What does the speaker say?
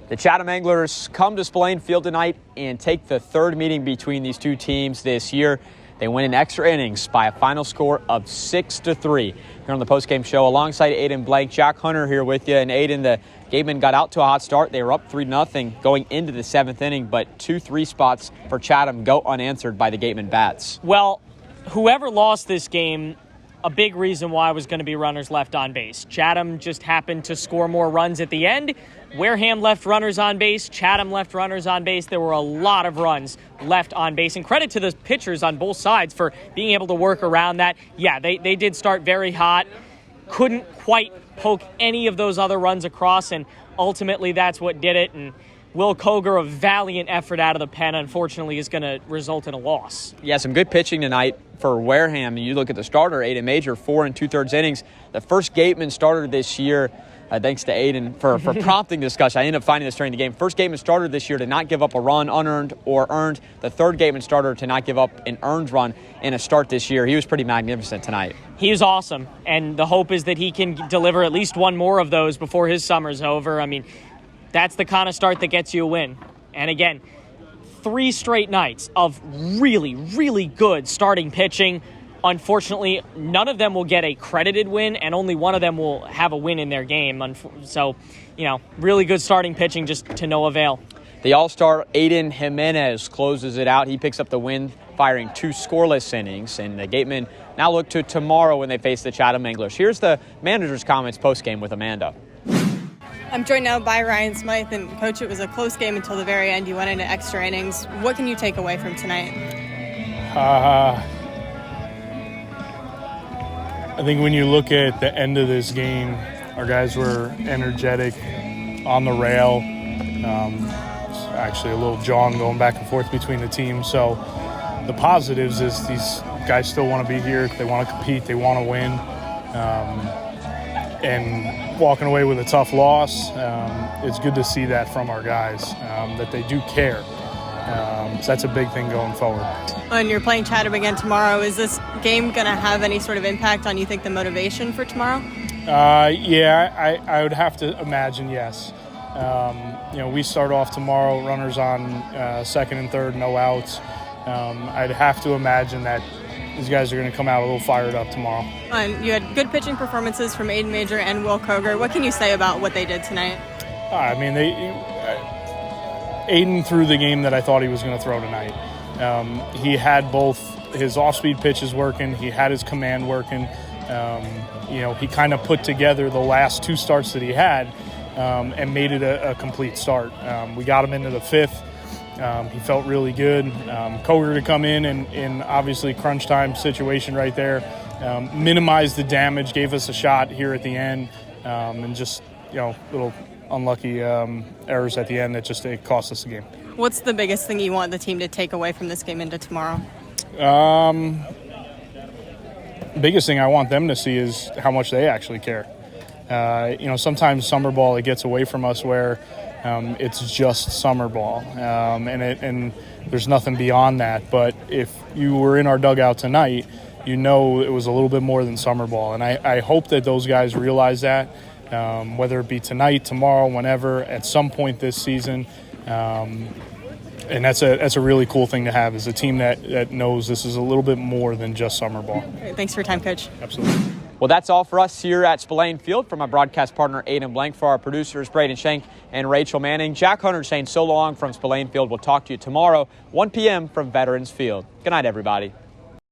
The Chatham Anglers come to Spillane Field tonight and take the third meeting between these two teams this year. They win in extra innings by a final score of 6-3. Here on the postgame show, alongside Aiden Blank, Jack Hunter here with you. And Aiden, the Gatemen got out to a hot start. They were up 3-0 going into the seventh inning, but 2-3 spots for Chatham go unanswered by the Gatemen bats. Well, whoever lost this game, a big reason why was going to be runners left on base. Chatham just happened to score more runs at the end. Wareham left runners on base. Chatham left runners on base. There were a lot of runs left on base. And credit to the pitchers on both sides for being able to work around that. Yeah, they did start very hot. Couldn't quite poke any of those other runs across, and ultimately that's what did it. And Will Koger, a valiant effort out of the pen, unfortunately is going to result in a loss. Yeah, some good pitching tonight for Wareham. You look at the starter, Aiden Major, 4 2/3 innings. The first Gateman starter this year, thanks to Aiden for prompting discussion. I ended up finding this during the game. First Gateman starter this year to not give up a run, unearned or earned. The third Gateman starter to not give up an earned run in a start this year. He was pretty magnificent tonight. He was awesome, and the hope is that he can deliver at least one more of those before his summer's over. I mean, that's the kind of start that gets you a win. And again, 3 straight nights of really, really good starting pitching. Unfortunately, none of them will get a credited win, and only one of them will have a win in their game. So, really good starting pitching, just to no avail. The All-Star Aiden Jimenez closes it out. He picks up the win, firing 2 scoreless innings. And the Gatemen now look to tomorrow when they face the Chatham Anglers. Here's the manager's comments post-game with Amanda. I'm joined now by Ryan Smythe, and Coach, it was a close game until the very end. You went into extra innings. What can you take away from tonight? I think when you look at the end of this game, our guys were energetic, on the rail. Actually, a little jawing going back and forth between the teams. So the positives is these guys still want to be here. They want to compete. They want to win. And walking away with a tough loss, it's good to see that from our guys, that they do care. So that's a big thing going forward. And you're playing Chatham again tomorrow. Is this game going to have any sort of impact on, you think, the motivation for tomorrow? Yeah, I would have to imagine yes. We start off tomorrow, runners on second and third, no outs. I'd have to imagine that these guys are going to come out a little fired up tomorrow. And you had good pitching performances from Aiden Major and Will Koger. What can you say about what they did tonight? Aiden threw the game that I thought he was going to throw tonight. He had both his off-speed pitches working. He had his command working. He kind of put together the last 2 starts that he had and made it a complete start. We got him into the 5th. He felt really good. Koger to come in obviously crunch time situation right there. Minimized the damage, gave us a shot here at the end, and just, little unlucky errors at the end that it cost us the game. What's the biggest thing you want the team to take away from this game into tomorrow? Biggest thing I want them to see is how much they actually care. Sometimes summer ball, it gets away from us where it's just summer ball, and there's nothing beyond that. But if you were in our dugout tonight, it was a little bit more than summer ball. And I hope that those guys realize that, whether it be tonight, tomorrow, whenever, at some point this season. And that's a really cool thing to have, is a team that knows this is a little bit more than just summer ball. Great. Thanks for your time, Coach. Absolutely. Well, that's all for us here at Spillane Field. For my broadcast partner, Aiden Blank, for our producers, Braden Schenk and Rachel Manning, Jack Hunter saying so long from Spillane Field. We'll talk to you tomorrow, 1 p.m. from Veterans Field. Good night, everybody.